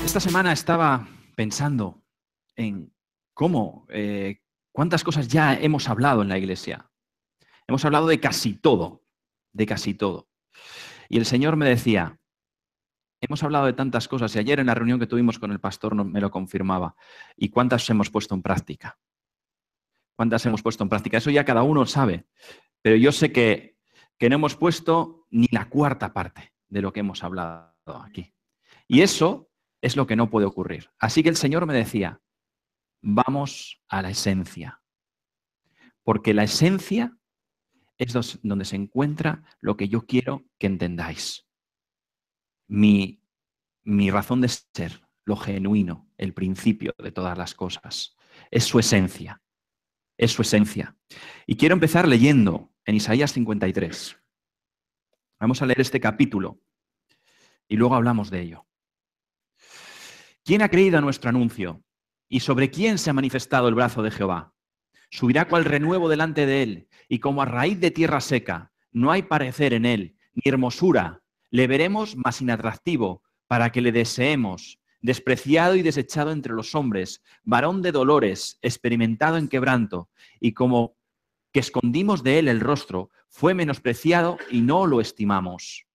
Esta semana estaba pensando en cuántas cosas ya hemos hablado en la iglesia. Hemos hablado de casi todo, de casi todo. Y el Señor me decía, hemos hablado de tantas cosas y ayer en la reunión que tuvimos con el pastor me lo confirmaba. ¿Y cuántas hemos puesto en práctica? ¿Cuántas hemos puesto en práctica? Eso ya cada uno sabe, pero yo sé que no hemos puesto ni la cuarta parte de lo que hemos hablado aquí. Y eso es lo que no puede ocurrir. Así que el Señor me decía, vamos a la esencia. Porque la esencia es donde se encuentra lo que yo quiero que entendáis. Mi razón de ser, lo genuino, el principio de todas las cosas. Es su esencia. Es su esencia. Y quiero empezar leyendo en Isaías 53. Vamos a leer este capítulo y luego hablamos de ello. ¿Quién ha creído a nuestro anuncio? ¿Y sobre quién se ha manifestado el brazo de Jehová? Subirá cual renuevo delante de él, y como a raíz de tierra seca. No hay parecer en él, ni hermosura. Le veremos más inatractivo, para que le deseemos. Despreciado y desechado entre los hombres, varón de dolores, experimentado en quebranto, y como que escondimos de él el rostro, fue menospreciado y no lo estimamos.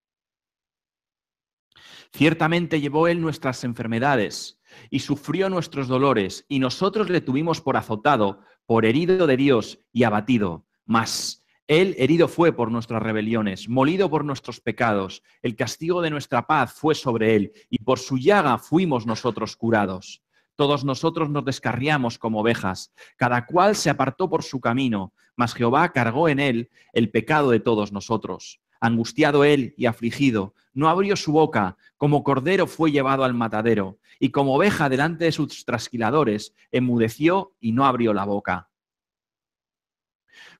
Ciertamente llevó él nuestras enfermedades y sufrió nuestros dolores, y nosotros le tuvimos por azotado, por herido de Dios y abatido. Mas él herido fue por nuestras rebeliones, molido por nuestros pecados. El castigo de nuestra paz fue sobre él, y por su llaga fuimos nosotros curados. Todos nosotros nos descarriamos como ovejas, cada cual se apartó por su camino, mas Jehová cargó en él el pecado de todos nosotros. Angustiado él y afligido, no abrió su boca, como cordero fue llevado al matadero, y como oveja delante de sus trasquiladores, enmudeció y no abrió la boca.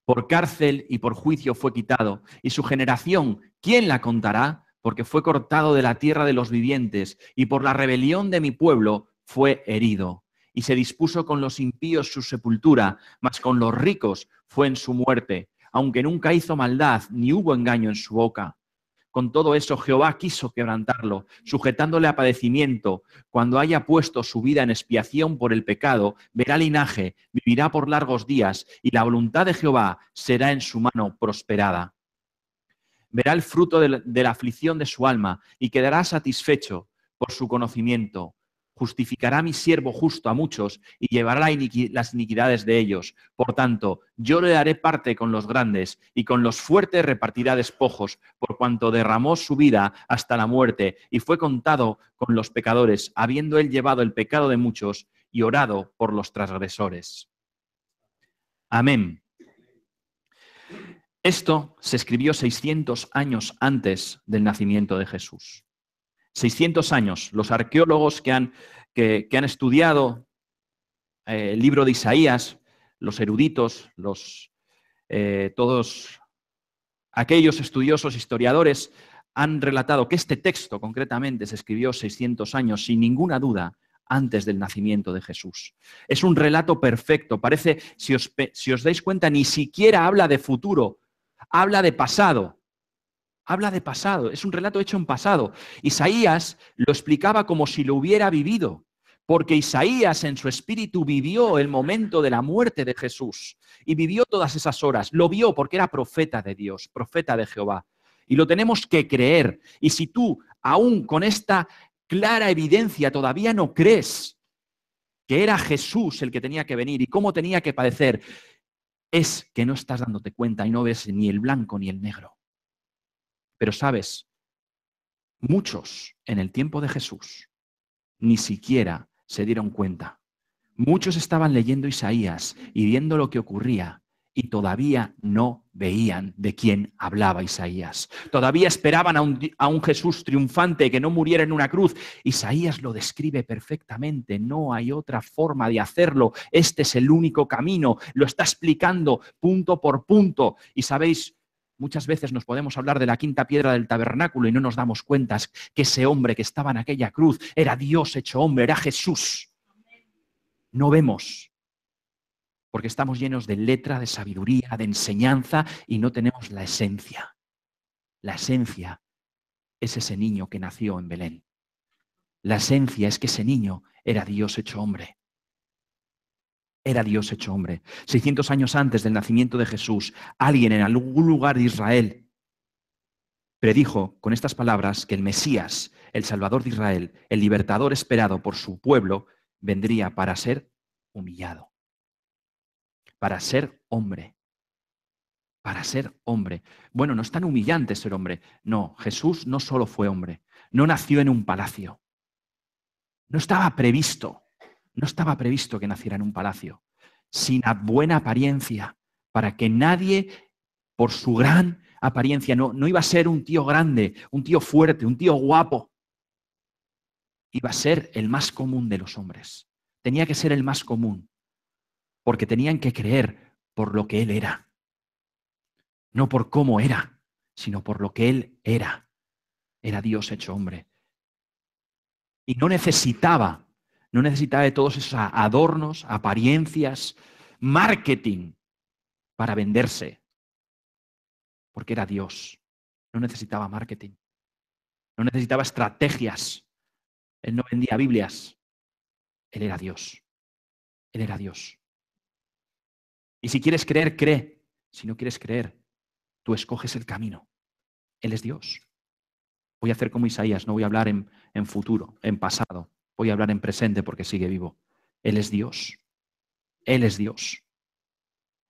Por cárcel y por juicio fue quitado, y su generación, ¿quién la contará? Porque fue cortado de la tierra de los vivientes, y por la rebelión de mi pueblo fue herido. Y se dispuso con los impíos su sepultura, mas con los ricos fue en su muerte, aunque nunca hizo maldad, ni hubo engaño en su boca. Con todo eso Jehová quiso quebrantarlo, sujetándole a padecimiento. Cuando haya puesto su vida en expiación por el pecado, verá linaje, vivirá por largos días, y la voluntad de Jehová será en su mano prosperada. Verá el fruto de la aflicción de su alma, y quedará satisfecho por su conocimiento. Justificará mi siervo justo a muchos, y llevará las iniquidades de ellos. Por tanto, yo le daré parte con los grandes, y con los fuertes repartirá despojos, por cuanto derramó su vida hasta la muerte, y fue contado con los pecadores, habiendo él llevado el pecado de muchos, y orado por los transgresores. Amén. Esto se escribió 600 años antes del nacimiento de Jesús. 600 años. Los arqueólogos que han estudiado el libro de Isaías, los eruditos, todos aquellos estudiosos, historiadores, han relatado que este texto concretamente se escribió 600 años, sin ninguna duda, antes del nacimiento de Jesús. Es un relato perfecto. Parece, si os dais cuenta, ni siquiera habla de futuro, habla de pasado. Habla de pasado, es un relato hecho en pasado. Isaías lo explicaba como si lo hubiera vivido, porque Isaías en su espíritu vivió el momento de la muerte de Jesús y vivió todas esas horas. Lo vio porque era profeta de Dios, profeta de Jehová. Y lo tenemos que creer. Y si tú, aún con esta clara evidencia, todavía no crees que era Jesús el que tenía que venir y cómo tenía que padecer, es que no estás dándote cuenta y no ves ni el blanco ni el negro. Pero sabes, muchos en el tiempo de Jesús ni siquiera se dieron cuenta. Muchos estaban leyendo Isaías y viendo lo que ocurría y todavía no veían de quién hablaba Isaías. Todavía esperaban a un Jesús triunfante que no muriera en una cruz. Isaías lo describe perfectamente, no hay otra forma de hacerlo. Este es el único camino, lo está explicando punto por punto. Y sabéis, Muchas veces nos podemos hablar de la quinta piedra del tabernáculo y no nos damos cuenta que ese hombre que estaba en aquella cruz era Dios hecho hombre, era Jesús. No vemos, porque estamos llenos de letra, de sabiduría, de enseñanza y no tenemos la esencia. La esencia es ese niño que nació en Belén. La esencia es que ese niño era Dios hecho hombre. Era Dios hecho hombre. 600 años antes del nacimiento de Jesús, alguien en algún lugar de Israel predijo con estas palabras que el Mesías, el Salvador de Israel, el libertador esperado por su pueblo, vendría para ser humillado, para ser hombre, para ser hombre. Bueno, no es tan humillante ser hombre. No, Jesús no solo fue hombre, no nació en un palacio. No estaba previsto que naciera en un palacio, sin buena apariencia, para que nadie, por su gran apariencia, no iba a ser un tío grande, un tío fuerte, un tío guapo. Iba a ser el más común de los hombres. Tenía que ser el más común, porque tenían que creer por lo que él era. No por cómo era, sino por lo que él era. Era Dios hecho hombre. Y no necesitaba de todos esos adornos, apariencias, marketing para venderse, porque era Dios. No necesitaba marketing, no necesitaba estrategias. Él no vendía Biblias, él era Dios. Él era Dios. Y si quieres creer, cree. Si no quieres creer, tú escoges el camino. Él es Dios. Voy a hacer como Isaías, no voy a hablar en futuro, en pasado. Voy a hablar en presente porque sigue vivo. Él es Dios. Él es Dios.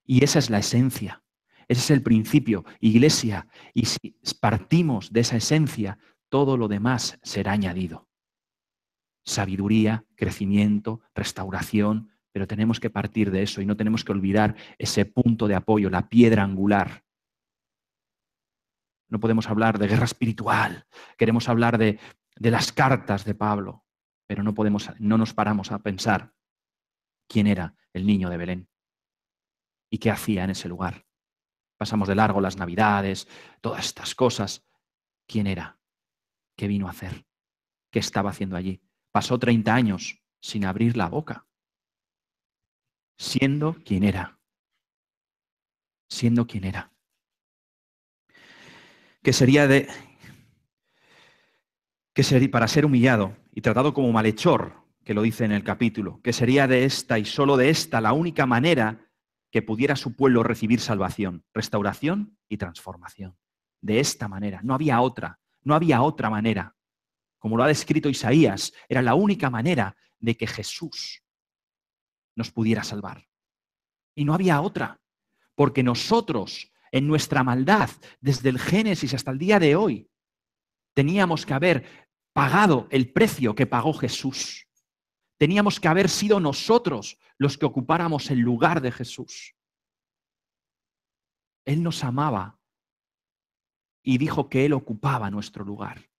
Y esa es la esencia. Ese es el principio. Iglesia, y si partimos de esa esencia, todo lo demás será añadido. Sabiduría, crecimiento, restauración, pero tenemos que partir de eso y no tenemos que olvidar ese punto de apoyo, la piedra angular. No podemos hablar de guerra espiritual, queremos hablar de las cartas de Pablo, pero no nos paramos a pensar quién era el niño de Belén y qué hacía en ese lugar. Pasamos de largo las Navidades, todas estas cosas. ¿Quién era? ¿Qué vino a hacer? ¿Qué estaba haciendo allí? Pasó 30 años sin abrir la boca, siendo quien era. Siendo quien era. Que sería para ser humillado y tratado como malhechor, que lo dice en el capítulo, que sería de esta y solo de esta la única manera que pudiera su pueblo recibir salvación, restauración y transformación. De esta manera, no había otra manera. Como lo ha descrito Isaías, era la única manera de que Jesús nos pudiera salvar. Y no había otra, porque nosotros, en nuestra maldad, desde el Génesis hasta el día de hoy, teníamos que haber pagado el precio que pagó Jesús. Teníamos que haber sido nosotros los que ocupáramos el lugar de Jesús. Él nos amaba y dijo que Él ocupaba nuestro lugar.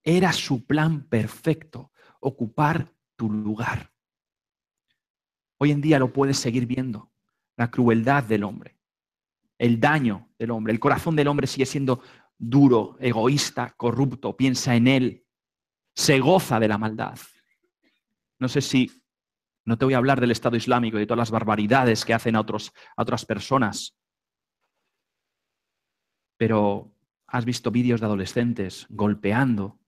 Era su plan perfecto, ocupar tu lugar. Hoy en día lo puedes seguir viendo, la crueldad del hombre, el daño del hombre. El corazón del hombre sigue siendo duro, egoísta, corrupto, piensa en él, se goza de la maldad. No sé si, no te voy a hablar del Estado Islámico y de todas las barbaridades que hacen a otras personas, pero has visto vídeos de adolescentes golpeando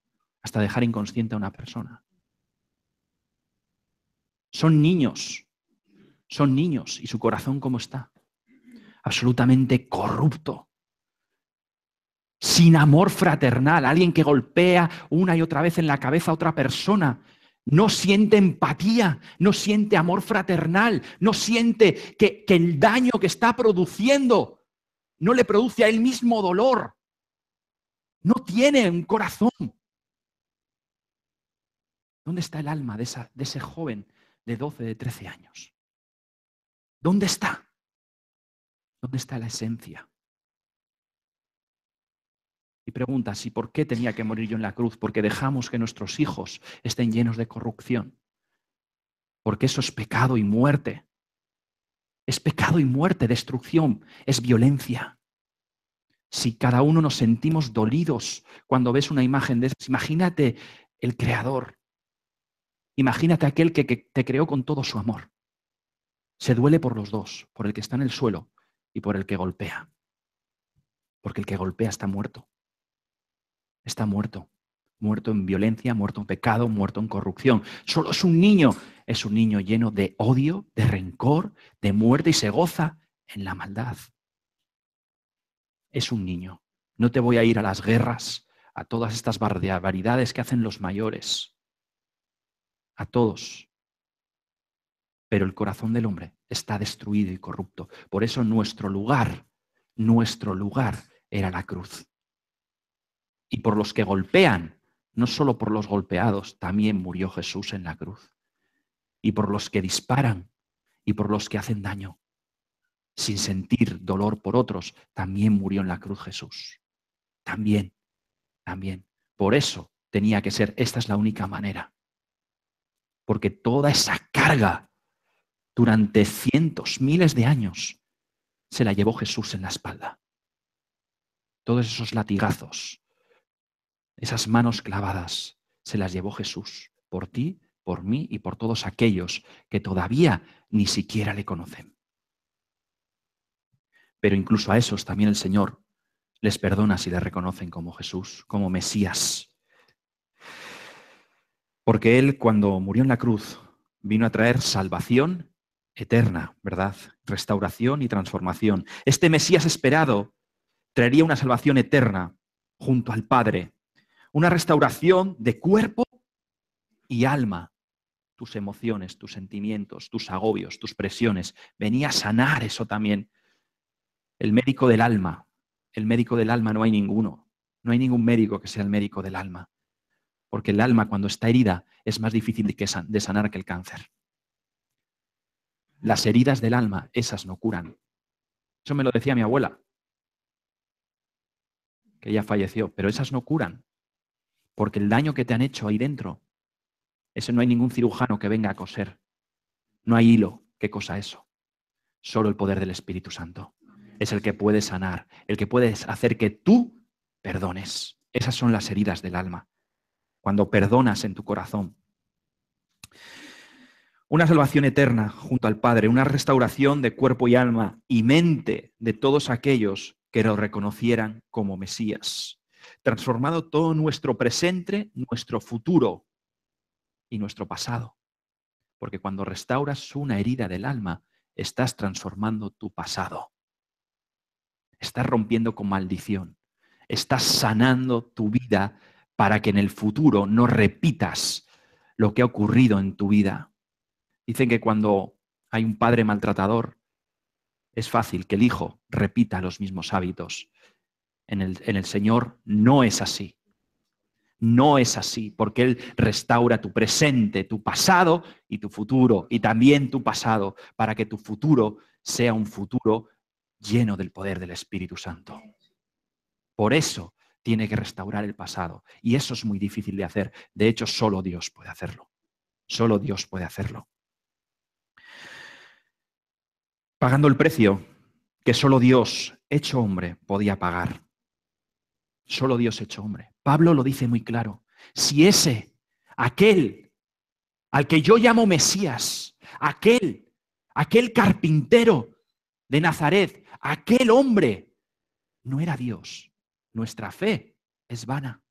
hasta dejar inconsciente a una persona. Son niños y su corazón ¿cómo está? Absolutamente corrupto. Sin amor fraternal, alguien que golpea una y otra vez en la cabeza a otra persona. No siente empatía, no siente amor fraternal, no siente que el daño que está produciendo no le produce a él mismo dolor. No tiene un corazón. ¿Dónde está el alma de ese joven de 12, de 13 años? ¿Dónde está? ¿Dónde está la esencia? Y preguntas, ¿y por qué tenía que morir yo en la cruz? Porque dejamos que nuestros hijos estén llenos de corrupción. Porque eso es pecado y muerte. Es pecado y muerte, destrucción, es violencia. Si cada uno nos sentimos dolidos cuando ves una imagen de esas, imagínate el Creador. Imagínate aquel que te creó con todo su amor. Se duele por los dos, por el que está en el suelo y por el que golpea. Porque el que golpea está muerto. Está muerto. Muerto en violencia, muerto en pecado, muerto en corrupción. Solo es un niño. Es un niño lleno de odio, de rencor, de muerte y se goza en la maldad. Es un niño. No te voy a ir a las guerras, a todas estas barbaridades que hacen los mayores. A todos. Pero el corazón del hombre está destruido y corrupto. Por eso nuestro lugar era la cruz. Y por los que golpean, no solo por los golpeados, también murió Jesús en la cruz. Y por los que disparan y por los que hacen daño, sin sentir dolor por otros, también murió en la cruz Jesús. También. Por eso tenía que ser, esta es la única manera. Porque toda esa carga durante cientos, miles de años se la llevó Jesús en la espalda. Todos esos latigazos, esas manos clavadas, se las llevó Jesús por ti, por mí y por todos aquellos que todavía ni siquiera le conocen. Pero incluso a esos también el Señor les perdona si le reconocen como Jesús, como Mesías. Porque Él, cuando murió en la cruz, vino a traer salvación eterna, ¿verdad? Restauración y transformación. Este Mesías esperado traería una salvación eterna junto al Padre, una restauración de cuerpo y alma. Tus emociones, tus sentimientos, tus agobios, tus presiones. Venía a sanar eso también. El médico del alma no hay ninguno. No hay ningún médico que sea el médico del alma. Porque el alma, cuando está herida, es más difícil de sanar que el cáncer. Las heridas del alma, esas no curan. Eso me lo decía mi abuela, que ya falleció, pero esas no curan. Porque el daño que te han hecho ahí dentro, eso no hay ningún cirujano que venga a coser. No hay hilo que cosa eso. Solo el poder del Espíritu Santo es el que puede sanar, el que puede hacer que tú perdones. Esas son las heridas del alma. Cuando perdonas en tu corazón. Una salvación eterna junto al Padre, una restauración de cuerpo y alma y mente de todos aquellos que lo reconocieran como Mesías. Transformado todo nuestro presente, nuestro futuro y nuestro pasado. Porque cuando restauras una herida del alma, estás transformando tu pasado. Estás rompiendo con maldición. Estás sanando tu vida para que en el futuro no repitas lo que ha ocurrido en tu vida. Dicen que cuando hay un padre maltratador, es fácil que el hijo repita los mismos hábitos. En el Señor no es así. No es así, porque Él restaura tu presente, tu pasado y tu futuro, y también tu pasado, para que tu futuro sea un futuro lleno del poder del Espíritu Santo. Por eso tiene que restaurar el pasado, y eso es muy difícil de hacer. De hecho, solo Dios puede hacerlo. Solo Dios puede hacerlo. Pagando el precio que solo Dios, hecho hombre, podía pagar. Solo Dios hecho hombre. Pablo lo dice muy claro. Si aquel al que yo llamo Mesías, aquel carpintero de Nazaret, aquel hombre, no era Dios, nuestra fe es vana.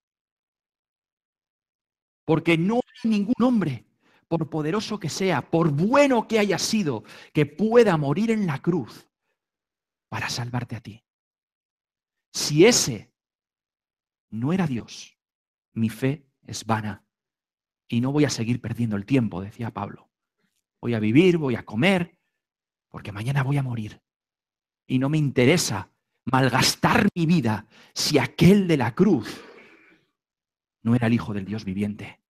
Porque no hay ningún hombre, por poderoso que sea, por bueno que haya sido, que pueda morir en la cruz para salvarte a ti. Si ese no era Dios, mi fe es vana y no voy a seguir perdiendo el tiempo, decía Pablo. Voy a vivir, voy a comer, porque mañana voy a morir. Y no me interesa malgastar mi vida si aquel de la cruz no era el Hijo del Dios viviente.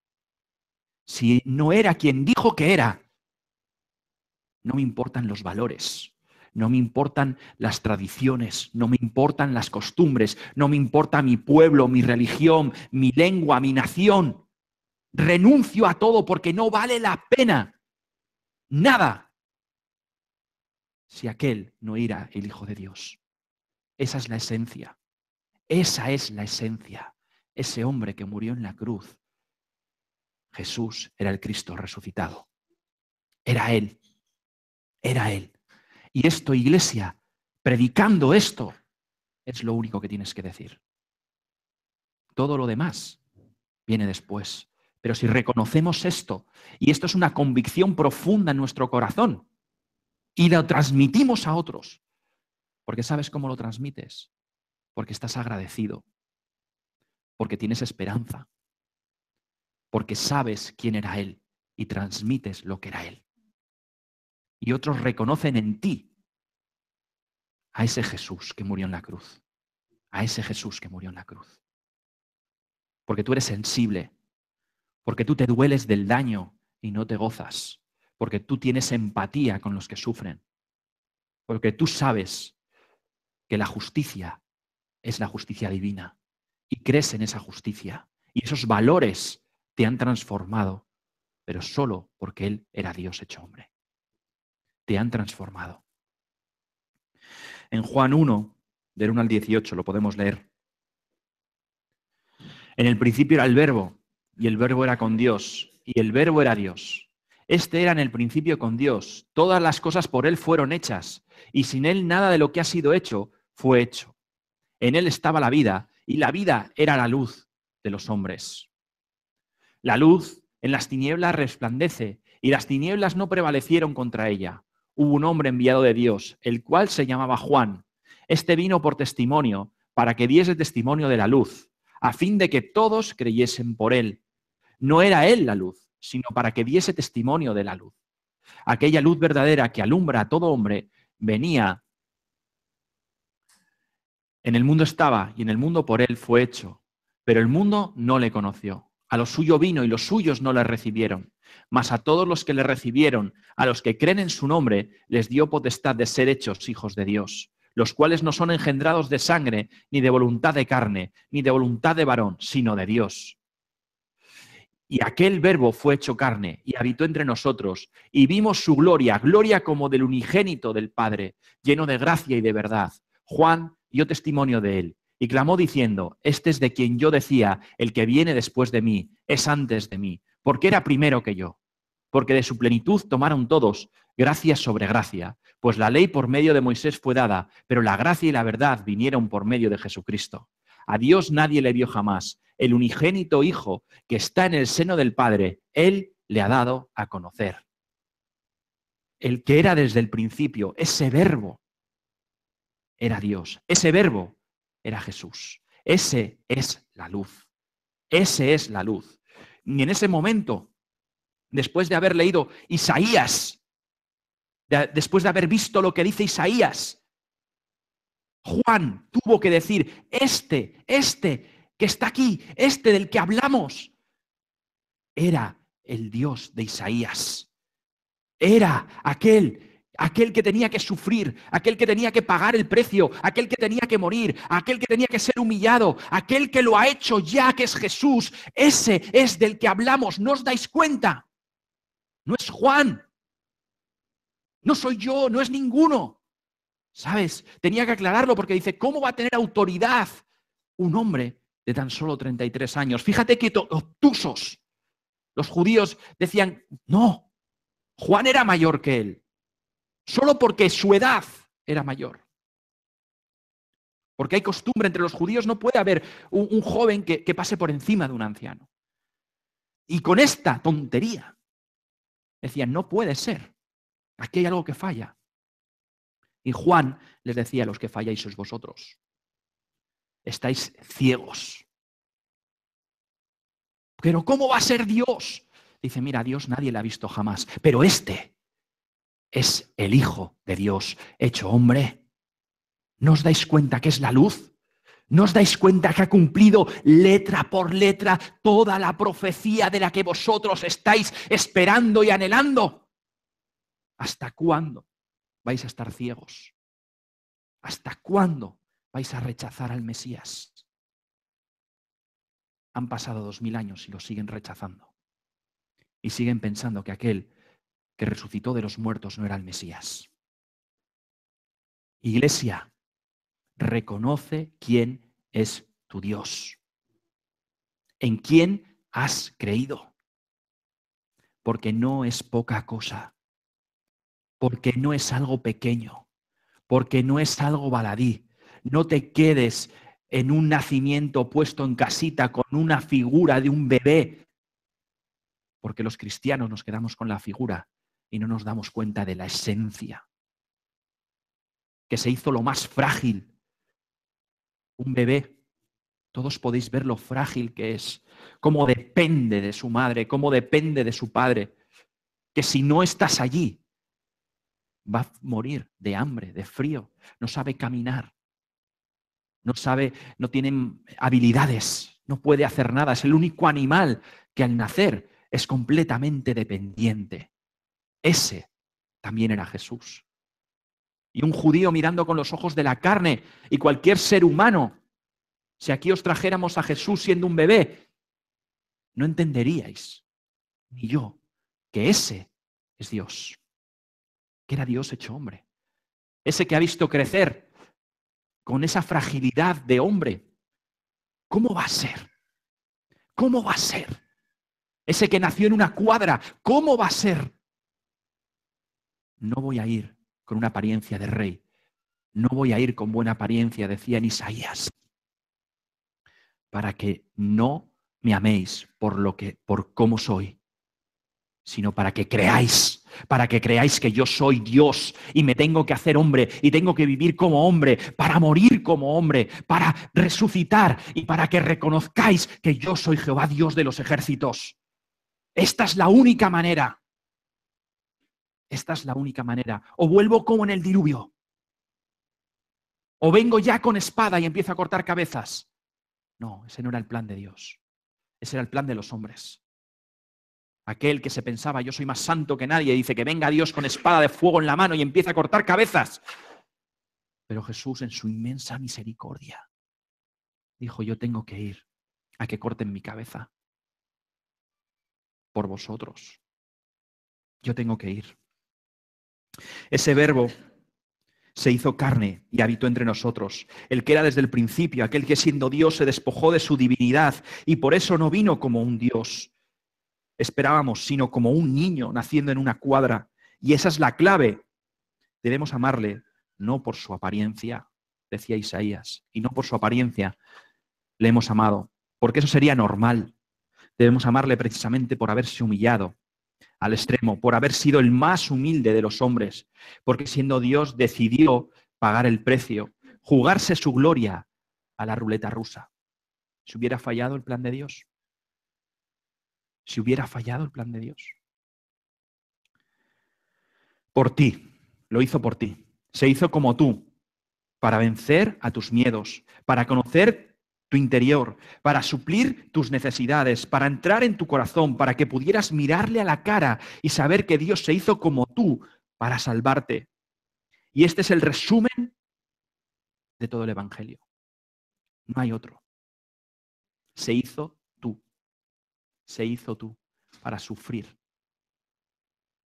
Si no era quien dijo que era, no me importan los valores, no me importan las tradiciones, no me importan las costumbres, no me importa mi pueblo, mi religión, mi lengua, mi nación. Renuncio a todo porque no vale la pena nada si aquel no era el Hijo de Dios. Esa es la esencia. Esa es la esencia. Ese hombre que murió en la cruz, Jesús, era el Cristo resucitado. Era Él. Era Él. Y esto, iglesia, predicando esto, es lo único que tienes que decir. Todo lo demás viene después. Pero si reconocemos esto, y esto es una convicción profunda en nuestro corazón, y lo transmitimos a otros, porque ¿sabes cómo lo transmites? Porque estás agradecido, porque tienes esperanza, porque sabes quién era Él y transmites lo que era Él. Y otros reconocen en ti a ese Jesús que murió en la cruz, a ese Jesús que murió en la cruz. Porque tú eres sensible, porque tú te dueles del daño y no te gozas, porque tú tienes empatía con los que sufren, porque tú sabes que la justicia es la justicia divina y crees en esa justicia y esos valores te han transformado, pero solo porque Él era Dios hecho hombre. Te han transformado. En Juan 1, del 1 al 18, lo podemos leer. En el principio era el Verbo, y el Verbo era con Dios, y el Verbo era Dios. Este era en el principio con Dios. Todas las cosas por Él fueron hechas, y sin Él nada de lo que ha sido hecho fue hecho. En Él estaba la vida, y la vida era la luz de los hombres. La luz en las tinieblas resplandece, y las tinieblas no prevalecieron contra ella. Hubo un hombre enviado de Dios, el cual se llamaba Juan. Este vino por testimonio, para que diese testimonio de la luz, a fin de que todos creyesen por él. No era él la luz, sino para que diese testimonio de la luz. Aquella luz verdadera que alumbra a todo hombre venía. En el mundo estaba, y en el mundo por él fue hecho, pero el mundo no le conoció. A lo suyo vino, y los suyos no le recibieron. Mas a todos los que le recibieron, a los que creen en su nombre, les dio potestad de ser hechos hijos de Dios, los cuales no son engendrados de sangre, ni de voluntad de carne, ni de voluntad de varón, sino de Dios. Y aquel Verbo fue hecho carne y habitó entre nosotros, y vimos su gloria, gloria como del unigénito del Padre, lleno de gracia y de verdad. Juan dio testimonio de él y clamó diciendo: este es de quien yo decía, el que viene después de mí, es antes de mí, porque era primero que yo. Porque de su plenitud tomaron todos gracia sobre gracia, pues la ley por medio de Moisés fue dada, pero la gracia y la verdad vinieron por medio de Jesucristo. A Dios nadie le vio jamás. El unigénito Hijo que está en el seno del Padre, Él le ha dado a conocer. El que era desde el principio, ese Verbo, era Dios. Ese Verbo era Jesús. Ese es la luz. Ese es la luz. Y en ese momento, después de haber leído Isaías, después de haber visto lo que dice Isaías, Juan tuvo que decir: este que está aquí, este del que hablamos, era el Dios de Isaías. Era aquel que tenía que sufrir, aquel que tenía que pagar el precio, aquel que tenía que morir, aquel que tenía que ser humillado, aquel que lo ha hecho ya, que es Jesús. Ese es del que hablamos. ¿No os dais cuenta? No es Juan, no soy yo, no es ninguno. ¿Sabes? Tenía que aclararlo porque dice: ¿cómo va a tener autoridad un hombre de tan solo 33 años? Fíjate que obtusos. Los judíos decían: no, Juan era mayor que él, solo porque su edad era mayor. Porque hay costumbre entre los judíos, no puede haber un joven que pase por encima de un anciano. Y con esta tontería decían: no puede ser, aquí hay algo que falla. Y Juan les decía: los que falláis sois vosotros. Estáis ciegos. Pero ¿cómo va a ser Dios? Dice: mira, Dios nadie le ha visto jamás, pero este es el Hijo de Dios hecho hombre. ¿No os dais cuenta que es la luz? ¿No os dais cuenta que ha cumplido letra por letra toda la profecía de la que vosotros estáis esperando y anhelando? ¿Hasta cuándo vais a estar ciegos? ¿Hasta cuándo vais a rechazar al Mesías? Han pasado 2000 años y lo siguen rechazando. Y siguen pensando que aquel que resucitó de los muertos no era el Mesías. Iglesia, reconoce quién es tu Dios. ¿En quién has creído? Porque no es poca cosa, porque no es algo pequeño, porque no es algo baladí. No te quedes en un nacimiento puesto en casita con una figura de un bebé, porque los cristianos nos quedamos con la figura y no nos damos cuenta de la esencia, que se hizo lo más frágil, un bebé. Todos podéis ver lo frágil que es, cómo depende de su madre, cómo depende de su padre, que si no estás allí, va a morir de hambre, de frío, no sabe caminar, no tiene habilidades, no puede hacer nada, es el único animal que al nacer es completamente dependiente. Ese también era Jesús. Y un judío mirando con los ojos de la carne, y cualquier ser humano, si aquí os trajéramos a Jesús siendo un bebé, no entenderíais, ni yo, que ese es Dios, que era Dios hecho hombre. Ese que ha visto crecer con esa fragilidad de hombre. ¿Cómo va a ser? ¿Cómo va a ser? Ese que nació en una cuadra, ¿cómo va a ser? No voy a ir con una apariencia de rey. No voy a ir con buena apariencia, decía en Isaías, para que no me améis por cómo soy, sino para que creáis que yo soy Dios y me tengo que hacer hombre y tengo que vivir como hombre, para morir como hombre, para resucitar y para que reconozcáis que yo soy Jehová, Dios de los ejércitos. Esta es la única manera. Esta es la única manera. O vuelvo como en el diluvio, o vengo ya con espada y empiezo a cortar cabezas. No, ese no era el plan de Dios. Ese era el plan de los hombres. Aquel que se pensaba, yo soy más santo que nadie, dice que venga Dios con espada de fuego en la mano y empieza a cortar cabezas. Pero Jesús, en su inmensa misericordia, dijo, yo tengo que ir a que corten mi cabeza por vosotros. Yo tengo que ir. Ese verbo se hizo carne y habitó entre nosotros, el que era desde el principio, aquel que siendo Dios se despojó de su divinidad y por eso no vino como un Dios, esperábamos, sino como un niño naciendo en una cuadra. Y esa es la clave. Debemos amarle no por su apariencia, decía Isaías, y no por su apariencia le hemos amado, porque eso sería normal. Debemos amarle precisamente por haberse humillado al extremo, por haber sido el más humilde de los hombres, porque siendo Dios decidió pagar el precio, jugarse su gloria a la ruleta rusa. Si hubiera fallado el plan de Dios, si hubiera fallado el plan de Dios. Por ti, lo hizo por ti. Se hizo como tú, para vencer a tus miedos, para conocer tu interior, para suplir tus necesidades, para entrar en tu corazón, para que pudieras mirarle a la cara y saber que Dios se hizo como tú para salvarte. Y este es el resumen de todo el Evangelio. No hay otro. Se hizo tú para sufrir,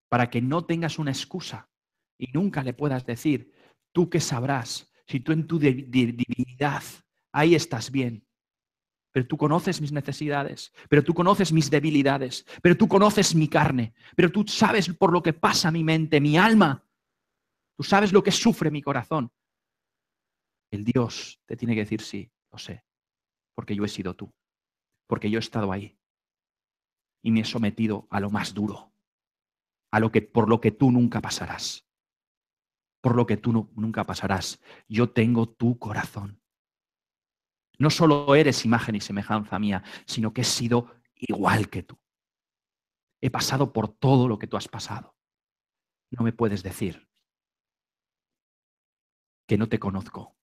para que no tengas una excusa y nunca le puedas decir, tú qué sabrás, si tú en tu divinidad ahí estás bien. Pero tú conoces mis necesidades, pero tú conoces mis debilidades, pero tú conoces mi carne, pero tú sabes por lo que pasa mi mente, mi alma. Tú sabes lo que sufre mi corazón. El Dios te tiene que decir, sí, lo sé, porque yo he sido tú, porque yo he estado ahí y me he sometido a lo más duro, por lo que tú nunca pasarás, por lo que tú nunca pasarás. Yo tengo tu corazón. No solo eres imagen y semejanza mía, sino que he sido igual que tú. He pasado por todo lo que tú has pasado. No me puedes decir que no te conozco,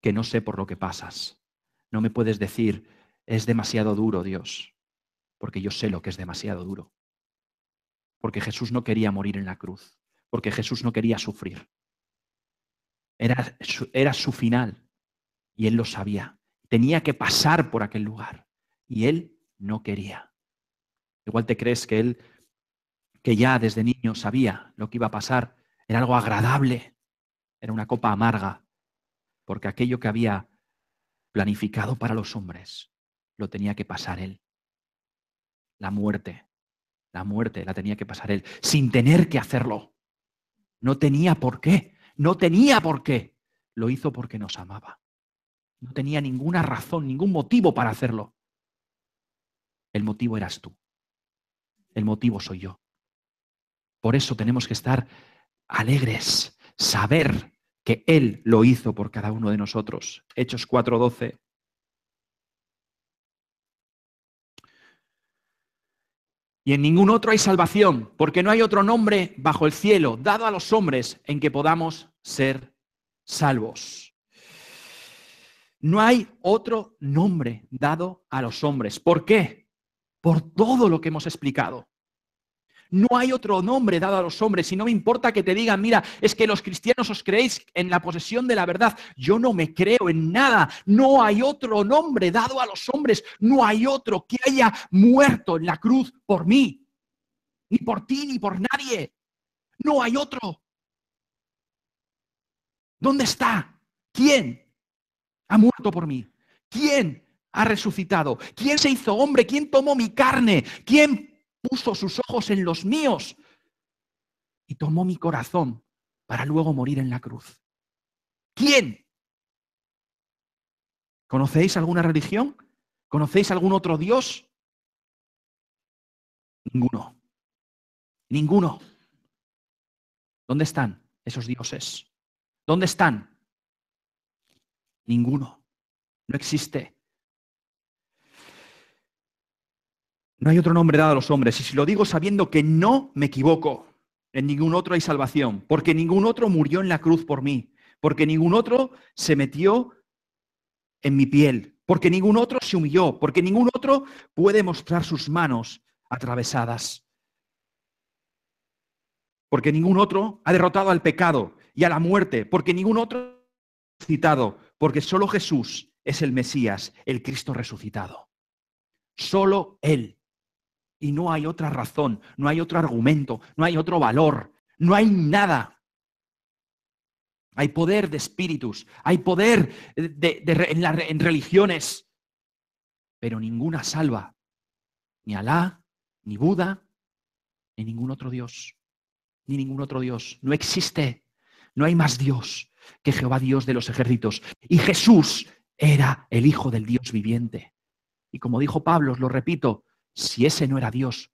que no sé por lo que pasas. No me puedes decir, es demasiado duro, Dios, porque yo sé lo que es demasiado duro. Porque Jesús no quería morir en la cruz, porque Jesús no quería sufrir. Era su final y él lo sabía. Tenía que pasar por aquel lugar y él no quería. Igual te crees que él, que ya desde niño sabía lo que iba a pasar, era algo agradable, era una copa amarga, porque aquello que había planificado para los hombres, lo tenía que pasar Él. La muerte la tenía que pasar Él, sin tener que hacerlo. No tenía por qué, no tenía por qué. Lo hizo porque nos amaba. No tenía ninguna razón, ningún motivo para hacerlo. El motivo eras tú. El motivo soy yo. Por eso tenemos que estar alegres, saber que Él lo hizo por cada uno de nosotros. Hechos 4:12. Y en ningún otro hay salvación, porque no hay otro nombre bajo el cielo dado a los hombres en que podamos ser salvos. No hay otro nombre dado a los hombres. ¿Por qué? Por todo lo que hemos explicado. No hay otro nombre dado a los hombres y no me importa que te digan, mira, es que los cristianos os creéis en la posesión de la verdad. Yo no me creo en nada. No hay otro nombre dado a los hombres. No hay otro que haya muerto en la cruz por mí. Ni por ti, ni por nadie. No hay otro. ¿Dónde está? ¿Quién ha muerto por mí? ¿Quién ha resucitado? ¿Quién se hizo hombre? ¿Quién tomó mi carne? ¿Quién puso sus ojos en los míos y tomó mi corazón para luego morir en la cruz? ¿Quién? ¿Conocéis alguna religión? ¿Conocéis algún otro Dios? Ninguno. Ninguno. ¿Dónde están esos dioses? ¿Dónde están? Ninguno. No existe. No hay otro nombre dado a los hombres. Y si lo digo sabiendo que no me equivoco, en ningún otro hay salvación, porque ningún otro murió en la cruz por mí, porque ningún otro se metió en mi piel, porque ningún otro se humilló, porque ningún otro puede mostrar sus manos atravesadas, porque ningún otro ha derrotado al pecado y a la muerte, porque ningún otro ha resucitado, porque solo Jesús es el Mesías, el Cristo resucitado. Solo Él. Y no hay otra razón, no hay otro argumento, no hay otro valor, no hay nada. Hay poder de espíritus, hay poder en religiones, pero ninguna salva. Ni Alá, ni Buda, ni ningún otro Dios. Ni ningún otro Dios. No existe. No hay más Dios que Jehová, Dios de los ejércitos. Y Jesús era el Hijo del Dios viviente. Y como dijo Pablo, os lo repito, si ese no era Dios,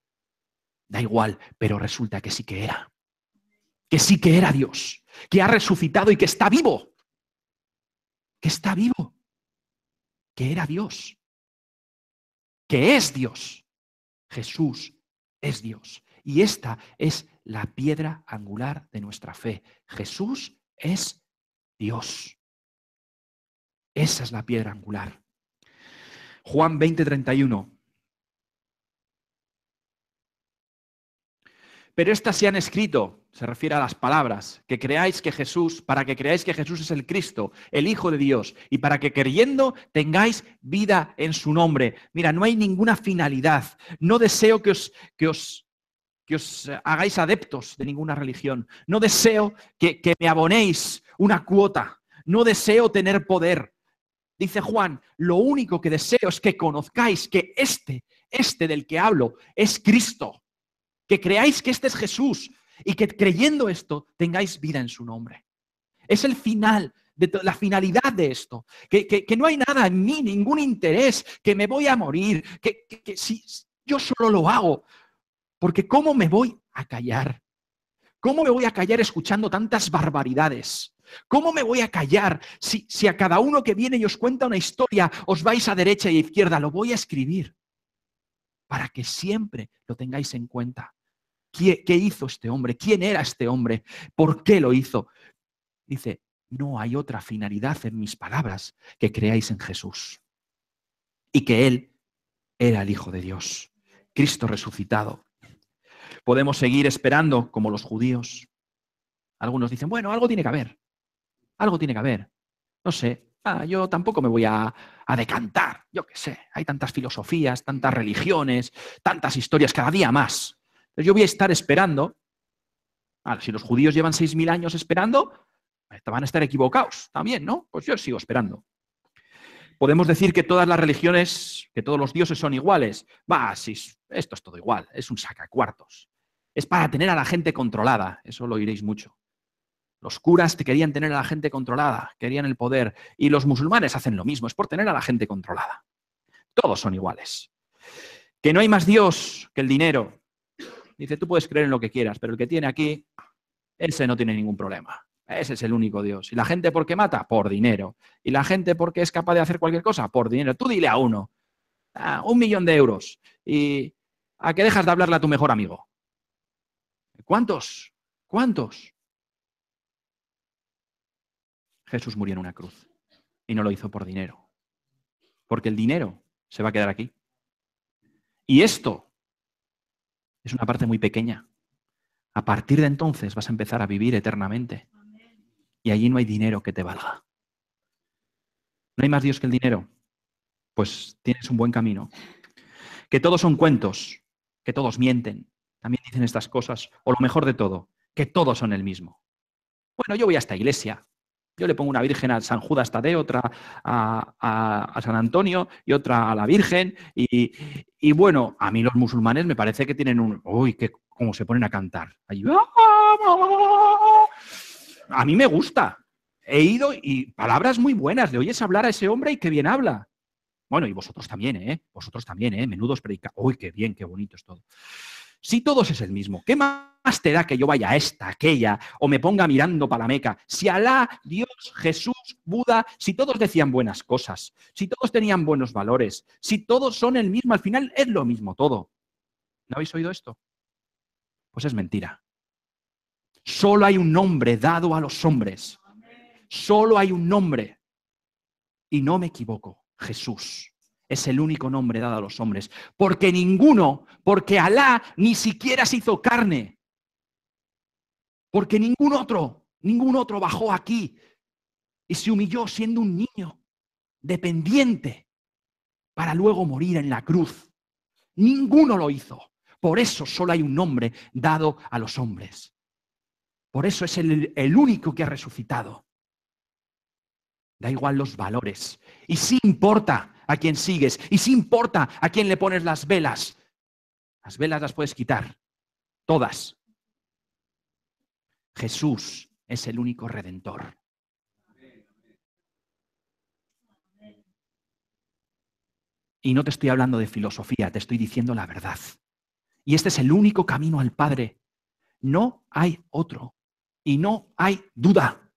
da igual, pero resulta que sí que era. Que sí que era Dios, que ha resucitado y que está vivo. Que está vivo. Que era Dios. Que es Dios. Jesús es Dios. Y esta es la piedra angular de nuestra fe. Jesús es Dios. Esa es la piedra angular. Juan 20:31. Pero estas se han escrito, se refiere a las palabras, que creáis que Jesús, para que creáis que Jesús es el Cristo, el Hijo de Dios, y para que creyendo tengáis vida en su nombre. Mira, no hay ninguna finalidad. No deseo que os hagáis adeptos de ninguna religión. No deseo que me abonéis una cuota. No deseo tener poder. Dice Juan, lo único que deseo es que conozcáis que este del que hablo es Cristo. Que creáis que este es Jesús y que creyendo esto tengáis vida en su nombre. Es el final, la finalidad de esto. Que no hay nada en mí, ningún interés, que me voy a morir, que si yo solo lo hago. Porque ¿cómo me voy a callar? ¿Cómo me voy a callar escuchando tantas barbaridades? ¿Cómo me voy a callar si a cada uno que viene y os cuenta una historia os vais a derecha y a izquierda? Lo voy a escribir para que siempre lo tengáis en cuenta. ¿Qué hizo este hombre? ¿Quién era este hombre? ¿Por qué lo hizo? Dice, no hay otra finalidad en mis palabras que creáis en Jesús. Y que Él era el Hijo de Dios, Cristo resucitado. Podemos seguir esperando como los judíos. Algunos dicen, bueno, algo tiene que haber. Algo tiene que haber. No sé, yo tampoco me voy a decantar. Yo qué sé, hay tantas filosofías, tantas religiones, tantas historias, cada día más. Entonces yo voy a estar esperando. Si los judíos llevan 6.000 años esperando, van a estar equivocados también, ¿no? Pues yo sigo esperando. Podemos decir que todas las religiones, que todos los dioses son iguales. Sí, esto es todo igual, es un sacacuartos. Es para tener a la gente controlada, eso lo oiréis mucho. Los curas querían tener a la gente controlada, querían el poder, y los musulmanes hacen lo mismo, es por tener a la gente controlada. Todos son iguales. Que no hay más Dios que el dinero. Dice, tú puedes creer en lo que quieras, pero el que tiene aquí, ese no tiene ningún problema. Ese es el único Dios. ¿Y la gente por qué mata? Por dinero. ¿Y la gente por qué es capaz de hacer cualquier cosa? Por dinero. Tú dile a uno, 1 millón de euros, y a que dejas de hablarle a tu mejor amigo. ¿Cuántos? ¿Cuántos? Jesús murió en una cruz y no lo hizo por dinero. Porque el dinero se va a quedar aquí. Y esto es una parte muy pequeña. A partir de entonces vas a empezar a vivir eternamente. Y allí no hay dinero que te valga. ¿No hay más Dios que el dinero? Pues tienes un buen camino. Que todos son cuentos, que todos mienten, también dicen estas cosas. O lo mejor de todo, que todos son el mismo. Bueno, yo voy a esta iglesia. Yo le pongo una virgen a San Judas Tadeo, otra a San Antonio y otra a la Virgen. Y bueno, a mí los musulmanes me parece que tienen un... ¡Uy, que cómo se ponen a cantar! Allí, a mí me gusta. He ido y palabras muy buenas. Le oyes hablar a ese hombre y qué bien habla. Bueno, y vosotros también, ¿eh? Vosotros también, ¿eh? Menudos predicadores. ¡Uy, qué bien, qué bonito es todo! Si todos es el mismo, ¿qué más te da que yo vaya a esta, aquella, o me ponga mirando para la Meca? Si Alá, Dios, Jesús, Buda, si todos decían buenas cosas, si todos tenían buenos valores, si todos son el mismo, al final es lo mismo todo. ¿No habéis oído esto? Pues es mentira. Solo hay un nombre dado a los hombres. Solo hay un nombre. Y no me equivoco, Jesús. Es el único nombre dado a los hombres. Porque ninguno, porque Alá ni siquiera se hizo carne. Porque ningún otro bajó aquí y se humilló siendo un niño dependiente para luego morir en la cruz. Ninguno lo hizo. Por eso solo hay un nombre dado a los hombres. Por eso es el único que ha resucitado. Da igual los valores. Y sí importa a quién sigues. Y sí importa a quién le pones las velas. Las velas las puedes quitar. Todas. Jesús es el único redentor. Y no te estoy hablando de filosofía, te estoy diciendo la verdad. Y este es el único camino al Padre. No hay otro. Y no hay duda.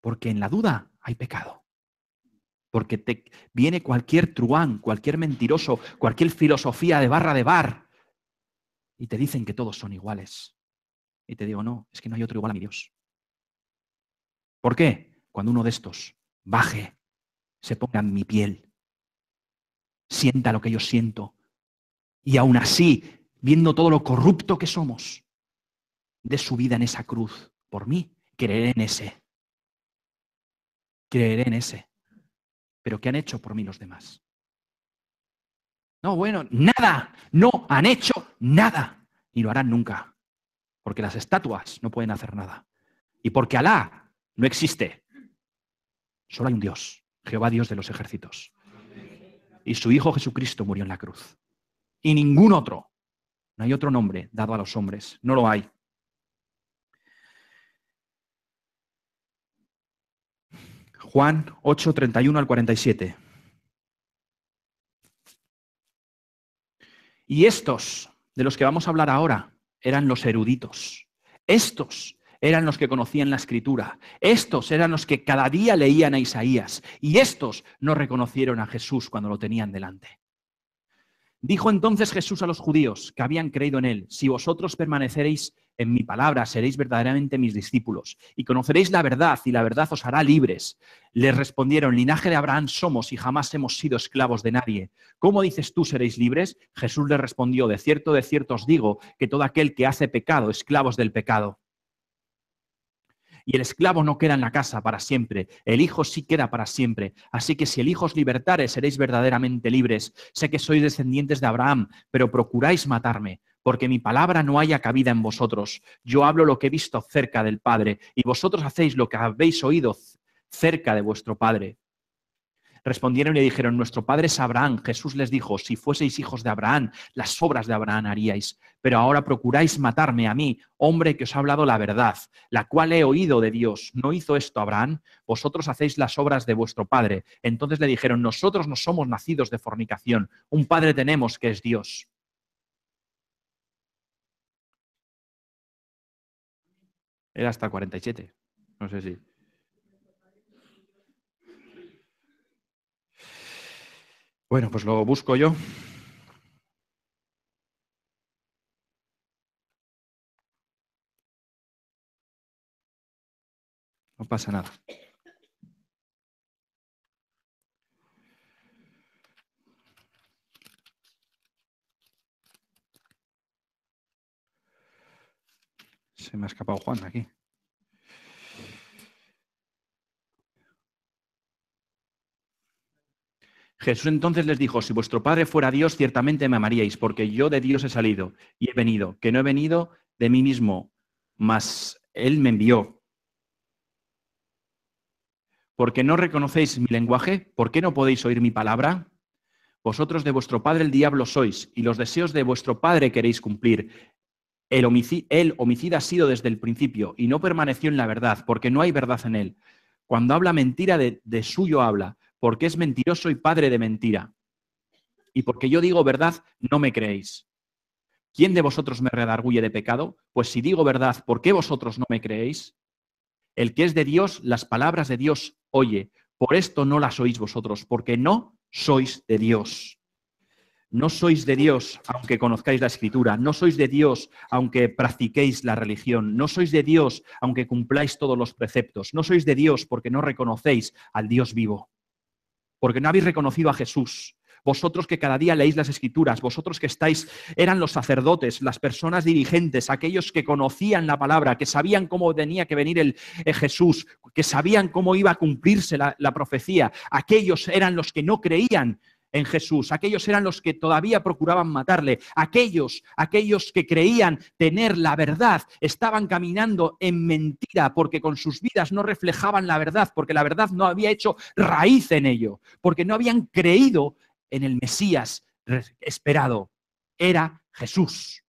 Porque en la duda hay pecado. Porque te viene cualquier truán, cualquier mentiroso, cualquier filosofía de barra de bar y te dicen que todos son iguales. Y te digo, no, es que no hay otro igual a mi Dios. ¿Por qué? Cuando uno de estos baje, se ponga en mi piel, sienta lo que yo siento y aún así, viendo todo lo corrupto que somos, dé su vida en esa cruz por mí, creeré en ese. Creeré en ese. Pero ¿qué han hecho por mí los demás? No, bueno, nada. No han hecho nada. Ni lo harán nunca. Porque las estatuas no pueden hacer nada. Y porque Alá no existe. Solo hay un Dios. Jehová Dios de los ejércitos. Y su Hijo Jesucristo murió en la cruz. Y ningún otro. No hay otro nombre dado a los hombres. No lo hay. Juan 8, 31 al 47. Y estos, de los que vamos a hablar ahora, eran los eruditos. Estos eran los que conocían la Escritura. Estos eran los que cada día leían a Isaías. Y estos no reconocieron a Jesús cuando lo tenían delante. Dijo entonces Jesús a los judíos que habían creído en él: si vosotros permaneceréis en mi palabra, seréis verdaderamente mis discípulos y conoceréis la verdad y la verdad os hará libres. Les respondieron: linaje de Abraham somos y jamás hemos sido esclavos de nadie. ¿Cómo dices tú seréis libres? Jesús les respondió: de cierto os digo que todo aquel que hace pecado, esclavos del pecado. Y el esclavo no queda en la casa para siempre, el Hijo sí queda para siempre. Así que si el Hijo os libertare, seréis verdaderamente libres. Sé que sois descendientes de Abraham, pero procuráis matarme, porque mi palabra no haya cabida en vosotros. Yo hablo lo que he visto cerca del Padre, y vosotros hacéis lo que habéis oído cerca de vuestro Padre. Respondieron y le dijeron, nuestro padre es Abraham. Jesús les dijo, si fueseis hijos de Abraham, las obras de Abraham haríais. Pero ahora procuráis matarme a mí, hombre que os ha hablado la verdad, la cual he oído de Dios. ¿No hizo esto Abraham? Vosotros hacéis las obras de vuestro padre. Entonces le dijeron, nosotros no somos nacidos de fornicación. Un padre tenemos que es Dios. Era hasta 47. No sé si. Bueno, pues lo busco yo. No pasa nada. Se me ha escapado Juan aquí. Jesús entonces les dijo, si vuestro Padre fuera Dios, ciertamente me amaríais, porque yo de Dios he salido y he venido, que no he venido de mí mismo, mas Él me envió. ¿Por qué no reconocéis mi lenguaje? ¿Por qué no podéis oír mi palabra? Vosotros de vuestro padre el diablo sois, y los deseos de vuestro padre queréis cumplir. El homicida ha sido desde el principio, y no permaneció en la verdad, porque no hay verdad en él. Cuando habla mentira, de suyo habla, porque es mentiroso y padre de mentira. Y porque yo digo verdad, no me creéis. ¿Quién de vosotros me redarguye de pecado? Pues si digo verdad, ¿por qué vosotros no me creéis? El que es de Dios, las palabras de Dios oye. Por esto no las oís vosotros, porque no sois de Dios. No sois de Dios, aunque conozcáis la Escritura. No sois de Dios, aunque practiquéis la religión. No sois de Dios, aunque cumpláis todos los preceptos. No sois de Dios porque no reconocéis al Dios vivo. Porque no habéis reconocido a Jesús. Vosotros que cada día leéis las Escrituras, vosotros que eran los sacerdotes, las personas dirigentes, aquellos que conocían la palabra, que sabían cómo tenía que venir el Jesús, que sabían cómo iba a cumplirse la profecía. Aquellos eran los que no creían en Jesús, aquellos eran los que todavía procuraban matarle, aquellos que creían tener la verdad, estaban caminando en mentira porque con sus vidas no reflejaban la verdad, porque la verdad no había hecho raíz en ello, porque no habían creído en el Mesías esperado. Era Jesús.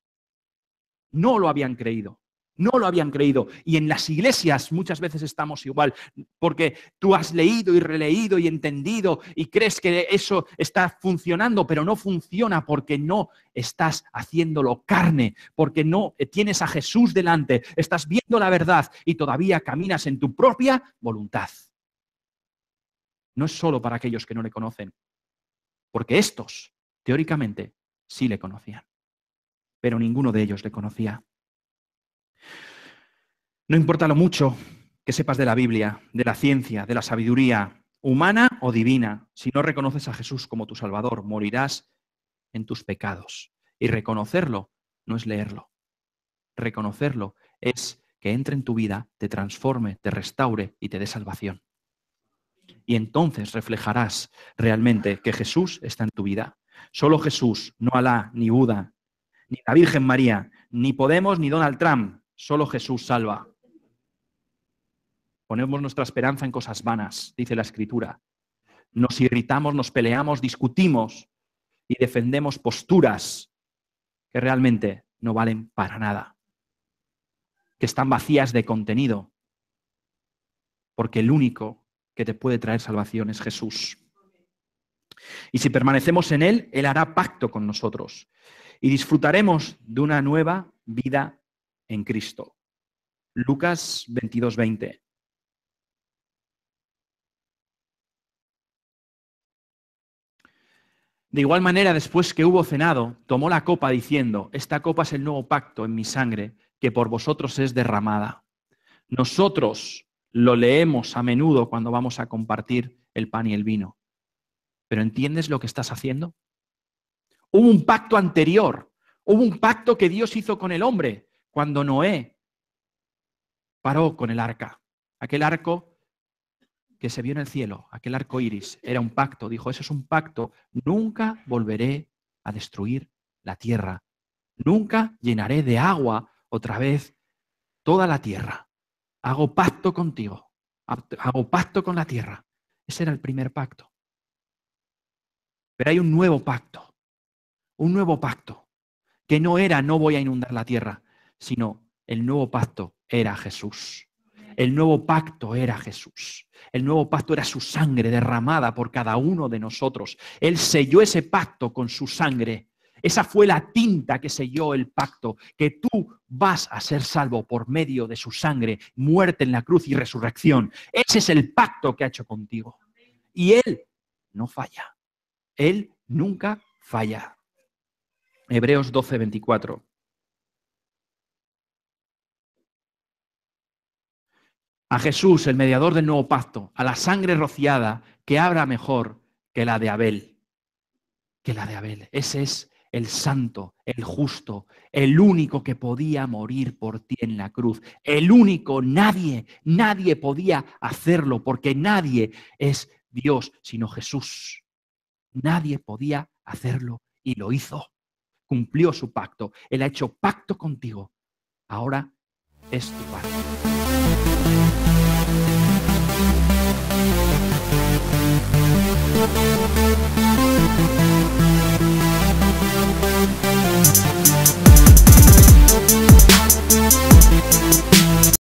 No lo habían creído. No lo habían creído. Y en las iglesias muchas veces estamos igual, porque tú has leído y releído y entendido y crees que eso está funcionando, pero no funciona porque no estás haciéndolo carne, porque no tienes a Jesús delante, estás viendo la verdad y todavía caminas en tu propia voluntad. No es solo para aquellos que no le conocen, porque estos, teóricamente, sí le conocían, pero ninguno de ellos le conocía. No importa lo mucho que sepas de la Biblia, de la ciencia, de la sabiduría, humana o divina, si no reconoces a Jesús como tu Salvador, morirás en tus pecados. Y reconocerlo no es leerlo. Reconocerlo es que entre en tu vida, te transforme, te restaure y te dé salvación. Y entonces reflejarás realmente que Jesús está en tu vida. Solo Jesús, no Alá, ni Buda, ni la Virgen María, ni Podemos, ni Donald Trump. Solo Jesús salva. Ponemos nuestra esperanza en cosas vanas, dice la Escritura. Nos irritamos, nos peleamos, discutimos y defendemos posturas que realmente no valen para nada, que están vacías de contenido, porque el único que te puede traer salvación es Jesús. Y si permanecemos en Él, Él hará pacto con nosotros y disfrutaremos de una nueva vida en Cristo. Lucas 22:20. De igual manera, después que hubo cenado, tomó la copa diciendo, esta copa es el nuevo pacto en mi sangre, que por vosotros es derramada. Nosotros lo leemos a menudo cuando vamos a compartir el pan y el vino. ¿Pero entiendes lo que estás haciendo? Hubo un pacto anterior, hubo un pacto que Dios hizo con el hombre cuando Noé paró con el arca. Aquel arco que se vio en el cielo, aquel arco iris, era un pacto. Dijo, eso es un pacto. Nunca volveré a destruir la tierra. Nunca llenaré de agua otra vez toda la tierra. Hago pacto contigo. Hago pacto con la tierra. Ese era el primer pacto. Pero hay un nuevo pacto, que no era no voy a inundar la tierra, sino el nuevo pacto era Jesús. El nuevo pacto era Jesús. El nuevo pacto era su sangre derramada por cada uno de nosotros. Él selló ese pacto con su sangre. Esa fue la tinta que selló el pacto, que tú vas a ser salvo por medio de su sangre, muerte en la cruz y resurrección. Ese es el pacto que ha hecho contigo. Y Él no falla. Él nunca falla. Hebreos 12:24. A Jesús, el mediador del nuevo pacto, a la sangre rociada, que habrá mejor que la de Abel. Que la de Abel. Ese es el santo, el justo, el único que podía morir por ti en la cruz. El único, nadie podía hacerlo, porque nadie es Dios sino Jesús. Nadie podía hacerlo y lo hizo. Cumplió su pacto. Él ha hecho pacto contigo. Ahora es tu pacto.